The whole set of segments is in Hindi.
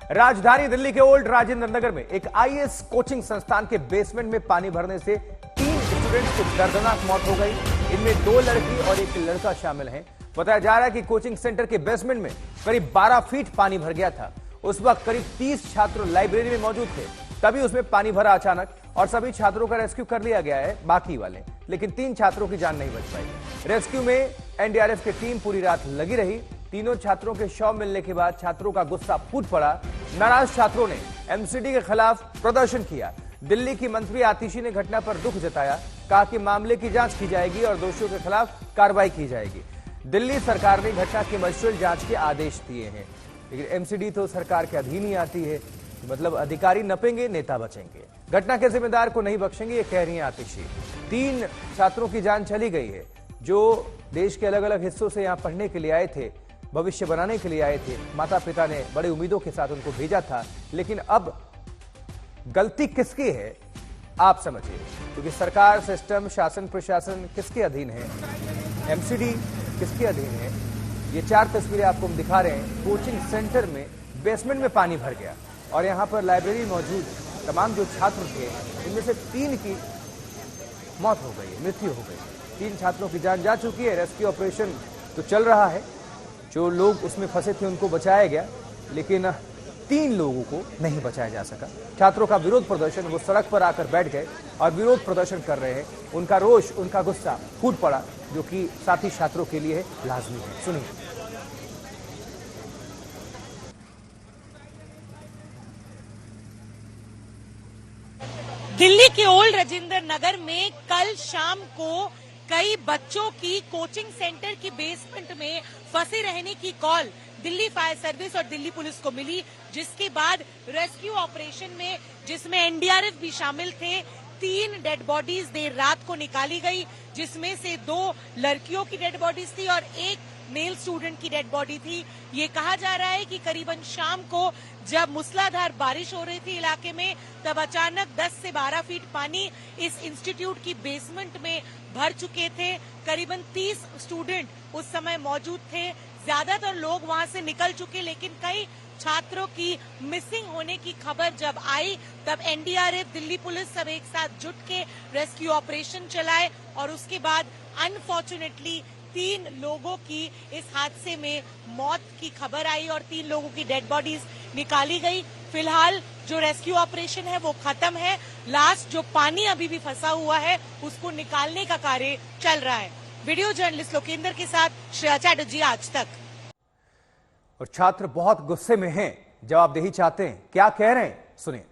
राजधानी दिल्ली के ओल्ड राजेंद्र नगर में एक आईएएस कोचिंग संस्थान के बेसमेंट में पानी भरने से 3 स्टूडेंट्स की दर्दनाक मौत हो गई। इनमें 2 लड़की और 1 लड़का शामिल है। बताया जा रहा है कि कोचिंग सेंटर के बेसमेंट में करीब 12 फीट पानी भर गया था। उस वक्त करीब 30 छात्र लाइब्रेरी में मौजूद थे, तभी उसमें पानी भरा अचानक और सभी छात्रों का रेस्क्यू कर लिया गया है, बाकी वाले, लेकिन 3 छात्रों की जान नहीं बच पाई। रेस्क्यू में एनडीआरएफ की टीम पूरी रात लगी रही। तीनों छात्रों के शव मिलने के बाद छात्रों का गुस्सा फूट पड़ा। नाराज छात्रों ने एमसीडी के खिलाफ प्रदर्शन किया। दिल्ली की मंत्री आतिशी ने घटना पर दुख जताया, कहा कि मामले की जांच की जाएगी और दोषियों के खिलाफ कार्रवाई की जाएगी। दिल्ली सरकार ने घटना की मजिस्ट्रेट जांच के आदेश दिए हैं, लेकिन एमसीडी तो सरकार के अधीन ही आती है, मतलब अधिकारी नपेंगे, नेता बचेंगे। घटना के जिम्मेदार को नहीं बख्शेंगे, ये कह रही हैं आतिशी। 3 छात्रों की जान चली गई है, जो देश के अलग अलग हिस्सों से यहां पढ़ने के लिए आए थे, भविष्य बनाने के लिए आए थे। माता पिता ने बड़ी उम्मीदों के साथ उनको भेजा था, लेकिन अब गलती किसकी है आप समझिए, क्योंकि सरकार, सिस्टम, शासन, प्रशासन किसके अधीन है, एमसीडी किसके अधीन है। ये 4 तस्वीरें आपको हम दिखा रहे हैं। कोचिंग सेंटर में बेसमेंट में पानी भर गया और यहां पर लाइब्रेरी मौजूद तमाम जो छात्र थे, इनमें से 3 की मौत हो गई, मृत्यु हो गई। 3 छात्रों की जान जा चुकी है। रेस्क्यू ऑपरेशन तो चल रहा है, जो लोग उसमें फंसे थे उनको बचाया गया, लेकिन 3 लोगों को नहीं बचाया जा सका। छात्रों का विरोध प्रदर्शन, वो सड़क पर आकर बैठ गए और विरोध प्रदर्शन कर रहे हैं। उनका रोष, उनका गुस्सा फूट पड़ा, जो कि साथी छात्रों के लिए लाजमी है। सुनिए। दिल्ली के ओल्ड राजेंद्र नगर में कल शाम को कई बच्चों की कोचिंग सेंटर की बेसमेंट में फंसे रहने की कॉल दिल्ली फायर सर्विस और दिल्ली पुलिस को मिली, जिसके बाद रेस्क्यू ऑपरेशन में, जिसमें एनडीआरएफ भी शामिल थे, 3 डेड बॉडीज देर रात को निकाली गई, जिसमें से 2 लड़कियों की डेड बॉडीज थी और 1 मेल स्टूडेंट की डेड बॉडी थी। ये कहा जा रहा है कि करीबन शाम को जब मूसलाधार बारिश हो रही थी इलाके में, तब अचानक 10 से 12 फीट पानी इस इंस्टीट्यूट की बेसमेंट में भर चुके थे। करीबन 30 स्टूडेंट उस समय मौजूद थे। ज्यादातर लोग वहां से निकल चुके, लेकिन कई छात्रों की मिसिंग होने की खबर जब आई, तब एनडीआरएफ, दिल्ली पुलिस सब एक साथ जुट के रेस्क्यू ऑपरेशन चलाए और उसके बाद अनफॉर्चुनेटली 3 लोगों की इस हादसे में मौत की खबर आई और 3 लोगों की डेड बॉडीज निकाली गई। फिलहाल जो रेस्क्यू ऑपरेशन है वो खत्म है। लास्ट जो पानी अभी भी फंसा हुआ है उसको निकालने का कार्य चल रहा है। वीडियो जर्नलिस्ट लोकेंद्र के साथ श्रेया चैटर्जी, आज तक। और छात्र बहुत गुस्से में हैं, जवाबदेही चाहते हैं। क्या कह रहे हैं, सुनिए।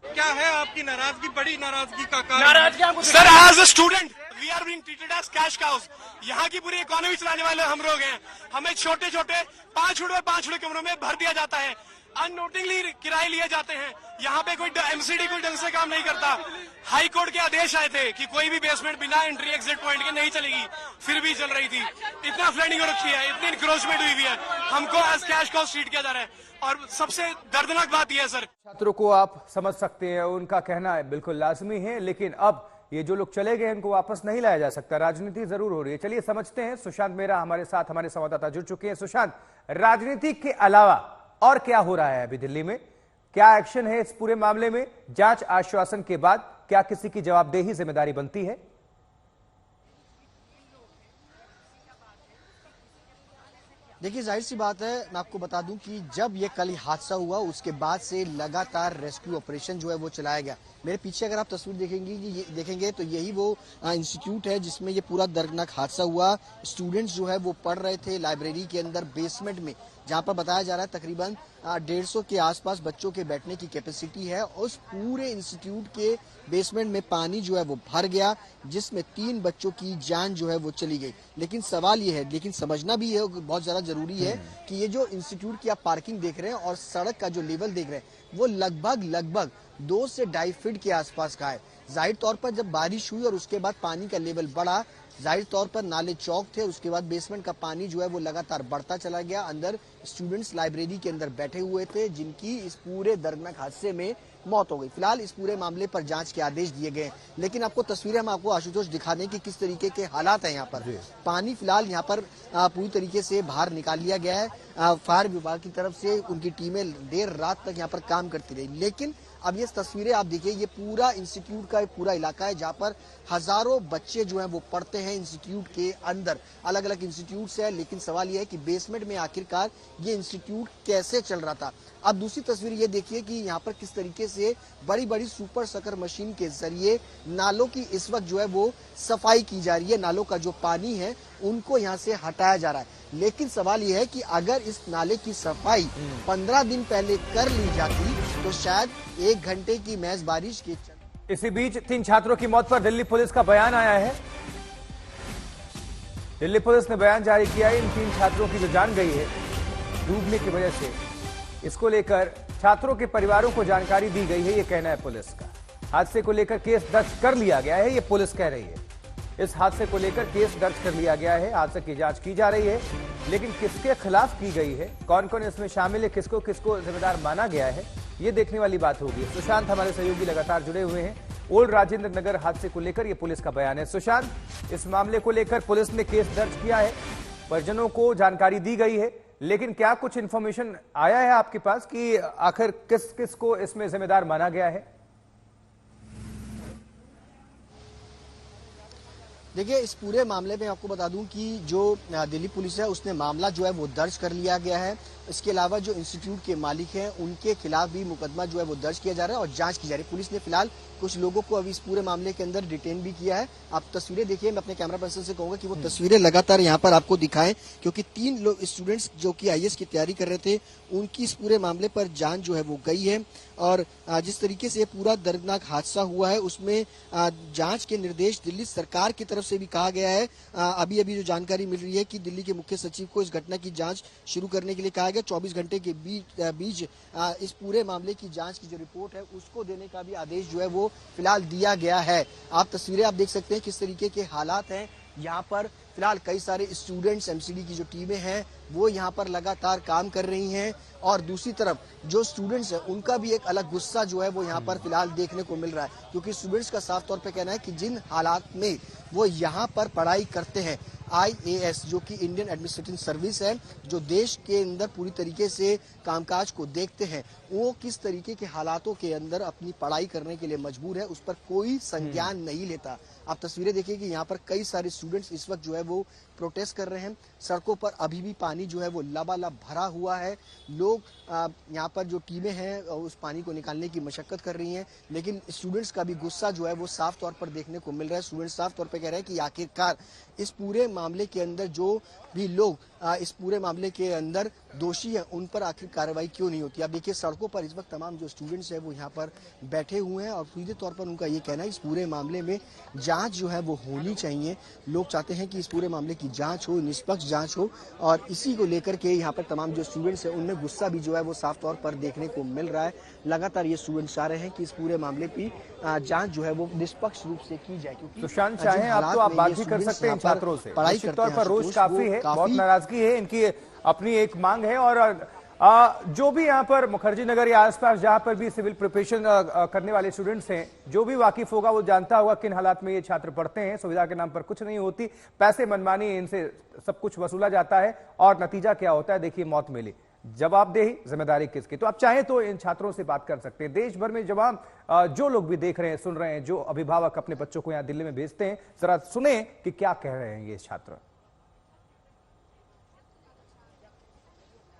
क्या है आपकी नाराजगी? बड़ी नाराजगी का कारण sir, as a student we are being treated as cash cows. यहाँ की पूरी इकोनॉमी चलाने वाले हम लोग हैं। हमें छोटे छोटे 5 कमरों में भर दिया जाता है, अननोटिंगली किराए लिए जाते हैं। यहाँ पे कोई एमसीडी कोई ढंग से काम नहीं करता। हाई कोर्ट के आदेश आए थे कि कोई भी बेसमेंट बिना एंट्री एग्जिट पॉइंट के नहीं चलेगी, फिर भी चल रही थी। इतना फ्लडिंग हो रखी है, इतनी इंक्रोचमेंट हुई हुई है, हमको एज कैश काउस ट्रीट किया जा रहा है। और सबसे दर्दनाक बात यह है सर, छात्रों को आप समझ सकते हैं, उनका कहना है बिल्कुल लाजमी है, लेकिन अब ये जो लोग चले गए इनको वापस नहीं लाया जा सकता। राजनीति जरूर हो रही है। चलिए समझते हैं। सुशांत मेहरा हमारे साथ, हमारे संवाददाता जुड़ चुके हैं। सुशांत, राजनीति के अलावा और क्या हो रहा है अभी दिल्ली में? क्या एक्शन है इस पूरे मामले में? जांच आश्वासन के बाद क्या किसी की जवाबदेही, जिम्मेदारी बनती है? देखिए, जाहिर सी बात है, मैं आपको बता दूं कि जब ये कल हादसा हुआ उसके बाद से लगातार रेस्क्यू ऑपरेशन जो है वो चलाया गया। मेरे पीछे अगर आप तस्वीर देखेंगे तो यही वो इंस्टीट्यूट है जिसमें ये पूरा दर्दनाक हादसा हुआ। स्टूडेंट्स जो है वो पढ़ रहे थे लाइब्रेरी के अंदर बेसमेंट में, जहां पर बताया जा रहा है तकरीबन 150 के आसपास बच्चों के बैठने की कैपेसिटी है। उस पूरे इंस्टीट्यूट के बेसमेंट में पानी जो है वो भर गया, जिसमें 3 बच्चों की जान जो है वो चली गई। लेकिन सवाल ये है, लेकिन समझना भी है, बहुत ज्यादा जरूरी है कि ये जो इंस्टीट्यूट की आप पार्किंग देख रहे हैं और सड़क का जो लेवल देख रहे हैं वो लगभग 2 से 2.5 फीट के आसपास का है। जाहिर तौर पर जब बारिश हुई और उसके बाद पानी का लेवल बढ़ा जाहिर तौर पर नाले चौक थे, उसके बाद बेसमेंट का पानी जो है वो लगातार बढ़ता चला गया। अंदर स्टूडेंट्स लाइब्रेरी के अंदर बैठे हुए थे, जिनकी इस पूरे दर्दनाक हादसे में मौत हो गई। फिलहाल इस पूरे मामले पर जांच के आदेश दिए गए, लेकिन आपको तस्वीरें हम आपको आशुतोष दिखा दें कि किस तरीके के हालात हैं यहाँ पर। पानी फिलहाल यहाँ पर पूरी तरीके से बाहर निकाल लिया गया है। फायर विभाग की तरफ से उनकी टीमें देर रात तक यहाँ पर काम करती रही, लेकिन अब ये तस्वीरें आप देखिए, ये पूरा इंस्टीट्यूट का पूरा इलाका है जहाँ पर हजारों बच्चे जो हैं वो पढ़ते हैं इंस्टीट्यूट के अंदर। अलग अलग इंस्टीट्यूट्स है, लेकिन सवाल ये है कि बेसमेंट में आखिरकार ये इंस्टीट्यूट कैसे चल रहा था। अब दूसरी तस्वीर ये देखिए कि यहाँ पर किस तरीके से बड़ी बड़ी सुपर सकर मशीन के जरिए नालों की इस वक्त जो है वो सफाई की जा रही है। नालों का जो पानी है उनको यहाँ से हटाया जा रहा है, लेकिन सवाल यह है कि अगर इस नाले की सफाई 15 दिन पहले कर ली जाती तो शायद 1 घंटे की महज बारिश के इसी बीच 3 छात्रों की मौत पर दिल्ली पुलिस का बयान आया है। दिल्ली पुलिस ने बयान जारी किया है। इन 3 छात्रों की जो जान गई है डूबने की वजह से, इसको लेकर छात्रों के परिवारों को जानकारी दी गई है, ये कहना है पुलिस का। हादसे को लेकर केस दर्ज कर लिया गया है, ये पुलिस कह रही है। इस हादसे को लेकर केस दर्ज कर लिया गया है, हादसे की जांच की जा रही है, लेकिन किसके खिलाफ की गई है, कौन कौन इसमें शामिल है, किसको किसको जिम्मेदार माना गया है, ये देखने वाली बात होगी। सुशांत हमारे सहयोगी लगातार जुड़े हुए हैं। ओल्ड राजेंद्र नगर हादसे को लेकर ये पुलिस का बयान है। सुशांत, इस मामले को लेकर पुलिस ने केस दर्ज किया है, परिजनों को जानकारी दी गई है, लेकिन क्या कुछ इंफॉर्मेशन आया है आपके पास कि आखिर किस किस को इसमें जिम्मेदार माना गया है? देखिए, इस पूरे मामले में आपको बता दूं कि जो दिल्ली पुलिस है उसने मामला जो है वो दर्ज कर लिया गया है। इसके अलावा जो इंस्टीट्यूट के मालिक हैं उनके खिलाफ भी मुकदमा जो है वो दर्ज किया जा रहा है और जांच की जा रही है। पुलिस ने फिलहाल कुछ लोगों को अभी इस पूरे मामले के अंदर डिटेन भी किया है। आप तस्वीरें देखिए, मैं अपने कैमरा पर्सन से कहूंगा कि वो तस्वीरें लगातार यहाँ पर आपको दिखाएं, क्योंकि 3 लोग स्टूडेंट्स जो कि IAS की तैयारी कर रहे थे, उनकी इस पूरे मामले पर जान जो है वो गई है। और जिस तरीके से पूरा दर्दनाक हादसा हुआ है उसमें जांच के निर्देश दिल्ली सरकार की तरफ से भी कहा गया है। अभी अभी जो जानकारी मिल रही है कि दिल्ली के मुख्य सचिव को इस घटना की जांच शुरू करने के लिए कहा गया। 24 घंटे के बीच इस पूरे मामले की जांच की जो रिपोर्ट है उसको देने का भी आदेश जो है वो फिलहाल दिया गया है। आप तस्वीरें आप देख सकते हैं किस तरीके के हालात हैं यहाँ पर। फिलहाल कई सारे स्टूडेंट्स, MCD की जो टीमें हैं वो यहाँ पर लगातार काम कर रही हैं, और दूसरी तरफ जो स्टूडेंट्स हैं उनका भी एक अलग गुस्सा जो है वो यहाँ पर फिलहाल देखने को मिल रहा है, क्योंकि स्टूडेंट्स का साफ तौर पे कहना है कि जिन हालात में वो यहाँ पर पढ़ाई करते हैं, IAS जो कि इंडियन एडमिनिस्ट्रेटिव सर्विस है, जो देश के अंदर पूरी तरीके से कामकाज को देखते हैं, वो किस तरीके के हालातों के अंदर अपनी पढ़ाई करने के लिए मजबूर है, उस पर कोई संज्ञान नहीं लेता। आप तस्वीरें देखिए कि यहाँ पर कई सारे स्टूडेंट्स इस वक्त जो है वो प्रोटेस्ट कर रहे हैं। सड़कों पर अभी भी पानी जो है वो लबालब भरा हुआ है। लोग यहाँ पर जो टीमें हैं उस पानी को निकालने की मशक्कत कर रही हैं, लेकिन स्टूडेंट्स का भी गुस्सा जो है वो साफ तौर पर देखने को मिल रहा है। स्टूडेंट्स साफ तौर पर कह रहे हैं कि आखिरकार इस पूरे मामले के अंदर जो भी लोग इस पूरे मामले के अंदर दोषी हैं उन पर आखिर कार्रवाई क्यों नहीं होती। आप देखिए सड़कों पर इस वक्त तमाम जो स्टूडेंट्स हैं वो यहाँ पर बैठे हुए हैं और सीधे तौर पर उनका ये कहना है इस पूरे मामले में जांच जो है वो होनी चाहिए। लोग चाहते हैं कि इस पूरे मामले की जांच हो, निष्पक्ष जांच हो, और इसी को लेकर के यहाँ पर तमाम जो स्टूडेंट्स हैं उनमें गुस्सा भी जो है वो साफ तौर पर देखने को मिल रहा है। लगातार ये स्टूडेंट्स चाह रहे हैं कि इस पूरे मामले की जांच जो है वो निष्पक्ष रूप से की जाए, क्योंकि सुशांत चाहे आप तो आप बात भी कर सकते हैं छात्रों से। पढ़ाई निश्चित तौर पर रोष काफी है, बहुत काफी नाराजगी है, इनकी अपनी एक मांग है, और जो भी यहाँ पर मुखर्जी नगर या आसपास जहाँ पर भी सिविल प्रिपरेशन करने वाले स्टूडेंट्स हैं, जो भी वाकिफ होगा वो जानता होगा किन हालात में ये छात्र पढ़ते हैं। सुविधा के नाम पर कुछ नहीं होती, पैसे मनमानी इनसे सब कुछ वसूला जाता है, और नतीजा क्या होता है देखिए, मौत मिली। जवाबदेही, जिम्मेदारी किसकी? तो आप चाहें तो इन छात्रों से बात कर सकते हैं। देश भर में जवाब जो लोग भी देख रहे हैं, सुन रहे हैं, जो अभिभावक अपने बच्चों को यहाँ दिल्ली में भेजते हैं, जरा सुने कि क्या कह रहे हैं ये छात्र।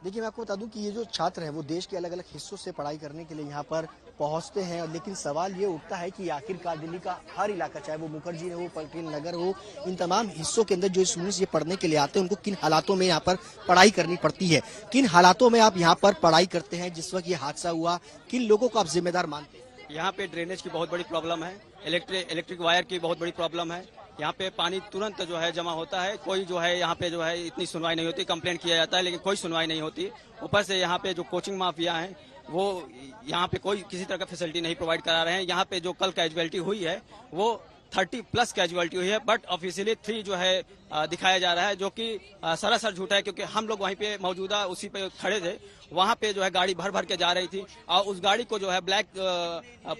देखिए, मैं आपको बता दूं कि ये जो छात्र हैं वो देश के अलग अलग हिस्सों से पढ़ाई करने के लिए यहाँ पर पहुंचते हैं, लेकिन सवाल ये उठता है कि आखिरकार दिल्ली का हर इलाका, चाहे वो मुखर्जी हो, पटेल नगर हो, इन तमाम हिस्सों के अंदर जो स्टूडेंट्स ये पढ़ने के लिए आते हैं उनको किन हालातों में यहाँ पर पढ़ाई करनी पड़ती है, किन हालातों में आप यहाँ पर पढ़ाई करते हैं। जिस वक्त ये हादसा हुआ, किन लोगों को आप जिम्मेदार मानते हैं? यहाँ पे ड्रेनेज की बहुत बड़ी प्रॉब्लम है, इलेक्ट्रिक वायर की बहुत बड़ी प्रॉब्लम है। यहाँ पे पानी तुरंत जो है जमा होता है, कोई जो है यहाँ पे जो है इतनी सुनवाई नहीं होती, कंप्लेंट किया जाता है लेकिन कोई सुनवाई नहीं होती। ऊपर से यहाँ पे जो कोचिंग माफिया हैं वो यहाँ पे कोई किसी तरह का फैसिलिटी नहीं प्रोवाइड करा रहे हैं। यहाँ पे जो कल कैजुअलिटी हुई है वो 30+ कैजुअलिटी हुई है, बट ऑफिशियली 3 जो है दिखाया जा रहा है, जो कि सरासर झूठा है, क्योंकि हम लोग वहीं पे मौजूदा उसी पे खड़े थे। वहां पे जो है गाड़ी भर भर के जा रही थी और उस गाड़ी को जो है ब्लैक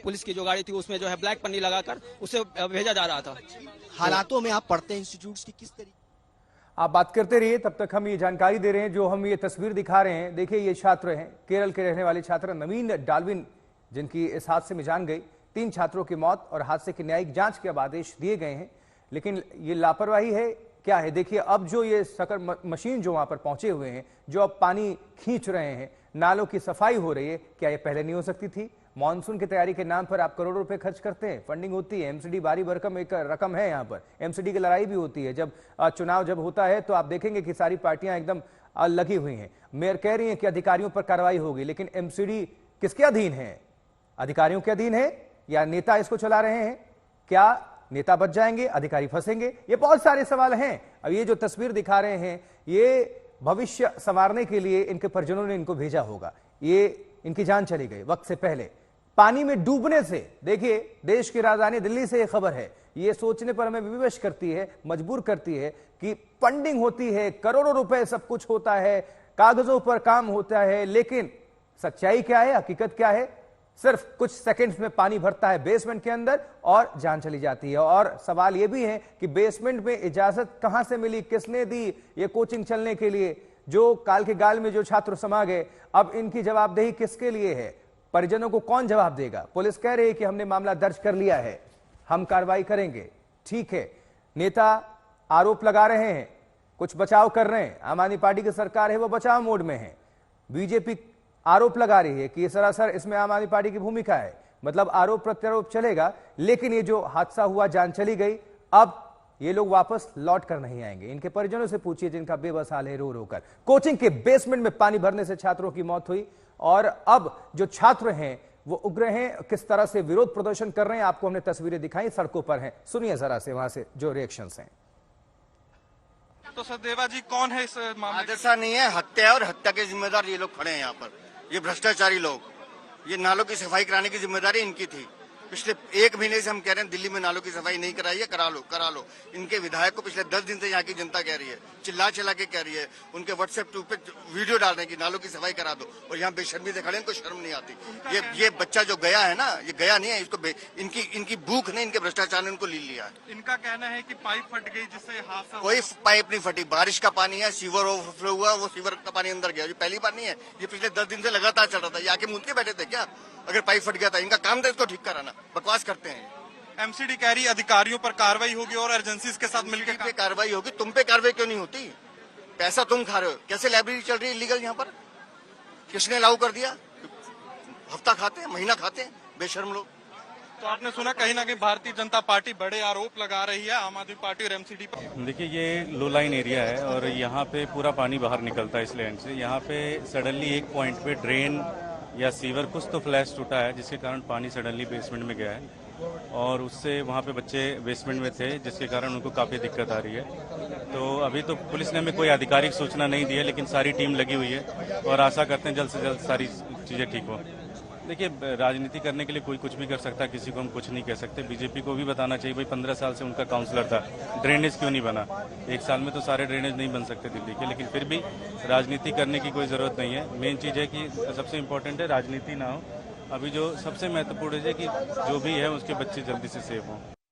पुलिस की जो गाड़ी थी उसमें जो है ब्लैक पन्नी लगाकर उसे भेजा जा रहा था। हालातों में आप पढ़ते हैं इंस्टीट्यूट्स की किस तरीके? आप बात करते रहिए, तब तक हम ये जानकारी दे रहे हैं। जो हम ये तस्वीर दिखा रहे हैं, देखिए ये छात्र हैं, केरल के रहने वाले छात्र नवीन डाल्विन, जिनकी इस हादसे में जान गई। 3 छात्रों की मौत और हादसे की न्यायिक जांच के अब आदेश दिए गए हैं, लेकिन ये लापरवाही है क्या है? देखिए अब जो ये सकल मशीन जो वहां पर पहुंचे हुए हैं, जो अब पानी खींच रहे हैं, नालों की सफाई हो रही है, क्या ये पहले नहीं हो सकती थी? मानसून की तैयारी के नाम पर आप करोड़ों रुपए खर्च करते हैं, फंडिंग होती है, एमसीडी भारी भरकम एक रकम है। यहाँ पर एमसीडी की लड़ाई भी होती है। जब चुनाव जब होता है तो आप देखेंगे कि सारी पार्टियां एकदम लगी हुई हैं। मेयर कह रही हैं कि अधिकारियों पर कार्रवाई होगी, लेकिन एमसीडी किसके अधीन है? अधिकारियों के अधीन है या नेता इसको चला रहे हैं? क्या नेता बच जाएंगे, अधिकारी फंसेंगे? ये बहुत सारे सवाल हैं। अब ये जो तस्वीर दिखा रहे हैं, ये भविष्य संवारने के लिए इनके परिजनों ने इनको भेजा होगा। ये इनकी जान चली गई वक्त से पहले पानी में डूबने से। देखिए देश की राजधानी दिल्ली से ये खबर है। ये सोचने पर हमें विवश करती है, मजबूर करती है कि फंडिंग होती है, करोड़ों रुपए सब कुछ होता है, कागजों पर काम होता है, लेकिन सच्चाई क्या है, हकीकत क्या है? सिर्फ कुछ सेकंड्स में पानी भरता है बेसमेंट के अंदर और जान चली जाती है। और सवाल यह भी है कि बेसमेंट में इजाजत कहां से मिली, किसने दी ये कोचिंग चलने के लिए? जो काल के गाल में जो छात्र समा गए, अब इनकी जवाबदेही किसके लिए है? परिजनों को कौन जवाब देगा? पुलिस कह रही है कि हमने मामला दर्ज कर लिया है, हम कार्रवाई करेंगे। ठीक है, नेता आरोप लगा रहे हैं, कुछ बचाव कर रहे हैं। आम आदमी पार्टी की सरकार है, वो बचाव मोड में है। बीजेपी आरोप लगा रही है कि सरासर इसमें आम आदमी पार्टी की भूमिका है, मतलब आरोप प्रत्यारोप चलेगा। लेकिन ये जो हादसा हुआ, जान चली गई, अब ये लोग वापस लौट कर नहीं आएंगे। इनके परिजनों से पूछिए जिनका बेबस हाल है रो रो कर। कोचिंग के बेसमेंट में पानी भरने से छात्रों की मौत हुई और अब जो छात्र हैं वो उग्र हैं, किस तरह से विरोध प्रदर्शन कर रहे हैं आपको हमने तस्वीरें दिखाई, सड़कों पर हैं। सुनिए जरा से वहां से जो रिएक्शंस हैं। तो सचदेवा जी कौन है इस मामले? ऐसा नहीं है, हत्या है और हत्या के जिम्मेदार ये लोग खड़े हैं यहाँ पर। ये भ्रष्टाचारी लोग, ये नालों की सफाई कराने की जिम्मेदारी इनकी थी। पिछले 1 महीने से हम कह रहे हैं दिल्ली में नालों की सफाई नहीं कराई है, करा लो। इनके विधायक को पिछले 10 दिन से यहाँ की जनता कह रही है, चिल्ला के कह रही है, उनके व्हाट्सएप पे वीडियो डाल रहे हैं कि नालों की सफाई करा दो, और यहाँ बेशर्मी से खड़े, इनको शर्म नहीं आती। ये बच्चा जो गया है ना, ये गया नहीं है, इसको इनकी भूख ने, इनके भ्रष्टाचार ने उनको ले लिया है। इनका कहना है कि पाइप फट गई जिससे हादसा। कोई पाइप नहीं फटी, बारिश का पानी है, सीवर ओवरफ्लो हुआ, वो सीवर का पानी अंदर गया। ये पहली बार नहीं है, ये पिछले 10 दिन से लगातार चल रहा था। ये आके मूंद के बैठे थे क्या? अगर पाइप फट गया था, इनका काम था इसको ठीक कराना, बकवास करते हैं। एमसीडी कह रही अधिकारियों पर कार्रवाई होगी और एजेंसीज के साथ मिलकर पे कार्रवाई होगी। तुम पे कार्रवाई क्यों नहीं होती? पैसा तुम खा रहे हो। कैसे लाइब्रेरी चल रही है इलीगल यहाँ पर? किसने लागू कर दिया? हफ्ता खाते हैं, महीना खाते हैं, बेशर्म लोग। तो आपने सुना कहीं ना कहीं भारतीय जनता पार्टी बड़े आरोप लगा रही है आम आदमी पार्टी और एमसीडी पर। देखिए ये लो लाइन एरिया है और यहाँ पे पूरा पानी बाहर निकलता है इस लैंड से। यहाँ पे सडनली एक पॉइंट पे ड्रेन या सीवर कुछ तो फ्लैश टूटा है, जिसके कारण पानी सडनली बेसमेंट में गया है और उससे वहाँ पे बच्चे बेसमेंट में थे, जिसके कारण उनको काफ़ी दिक्कत आ रही है। तो अभी तो पुलिस ने हमें कोई आधिकारिक सूचना नहीं दी है, लेकिन सारी टीम लगी हुई है और आशा करते हैं जल्द से जल्द सारी चीज़ें ठीक हो। देखिए राजनीति करने के लिए कोई कुछ भी कर सकता है, किसी को हम कुछ नहीं कह सकते। बीजेपी को भी बताना चाहिए, भाई 15 साल से उनका काउंसलर था, ड्रेनेज क्यों नहीं बना? 1 साल में तो सारे ड्रेनेज नहीं बन सकते दिल्ली के, लेकिन फिर भी राजनीति करने की कोई ज़रूरत नहीं है। मेन चीज़ है कि सबसे इम्पोर्टेंट है राजनीति ना हो। अभी जो सबसे महत्वपूर्ण है कि जो भी है उसके बच्चे जल्दी से सेफ हों।